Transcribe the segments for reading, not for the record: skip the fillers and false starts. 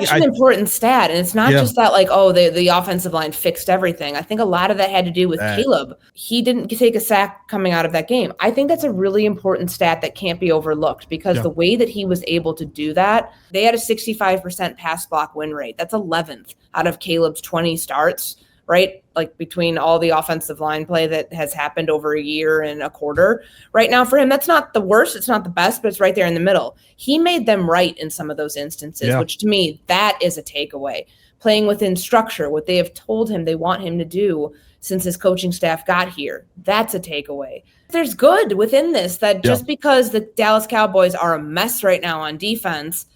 Such an important stat, and it's not just that like, oh, the offensive line fixed everything. I think a lot of that had to do with Caleb. He didn't take a sack coming out of that game. I think that's a really important stat that can't be overlooked because the way that he was able to do that, they had a 65% pass block win rate. That's 11th out of Caleb's 20 starts, right? Like between all the offensive line play that has happened over a year and a quarter. Right now for him, that's not the worst. It's not the best, but it's right there in the middle. He made them right in some of those instances, which to me, that is a takeaway. Playing within structure, what they have told him they want him to do since his coaching staff got here. That's a takeaway. There's good within this that just because the Dallas Cowboys are a mess right now on defense,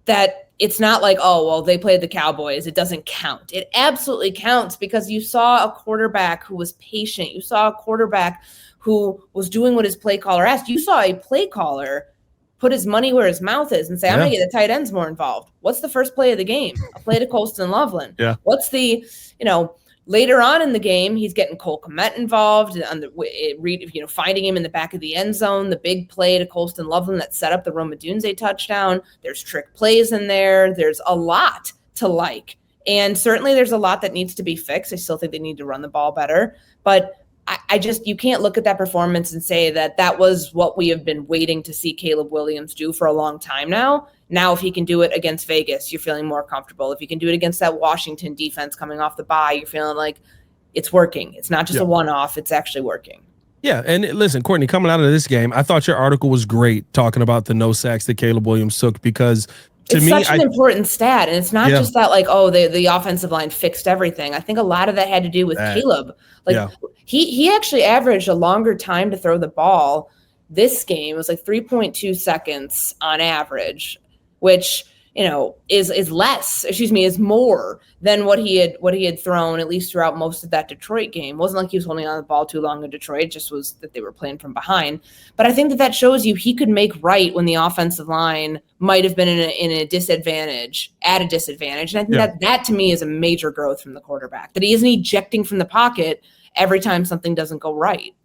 that it's not like, oh, well, they played the Cowboys, it doesn't count. It absolutely counts because you saw a quarterback who was patient. You saw a quarterback who was doing what his play caller asked. You saw a play caller put his money where his mouth is and say, I'm going to get the tight ends more involved. What's the first play of the game? A play to Colston Loveland. What's the, later on in the game, he's getting Cole Kmet involved on the, finding him in the back of the end zone, the big play to Colston Loveland that set up the Rome Odunze touchdown. There's trick plays in there. There's a lot to like. And certainly there's a lot that needs to be fixed. I still think they need to run the ball better. But you can't look at that performance and say that was what we have been waiting to see Caleb Williams do for a long time now. Now, if he can do it against Vegas, you're feeling more comfortable. If he can do it against that Washington defense coming off the bye, you're feeling like it's working. It's not just a one-off. It's actually working. Yeah, and listen, Courtney, coming out of this game, I thought your article was great talking about the no sacks that Caleb Williams took because it's such an important stat, and it's not just that like, oh, the offensive line fixed everything. I think a lot of that had to do with Caleb. Like he actually averaged a longer time to throw the ball this game. It was like 3.2 seconds on average, which is more than what he had thrown, at least throughout most of that Detroit game. It wasn't like he was holding on the ball too long in Detroit. It just was that they were playing from behind. But I think that shows you he could make right when the offensive line might have been in a disadvantage, at a disadvantage. And I think that to me is a major growth from the quarterback, that he isn't ejecting from the pocket every time something doesn't go right.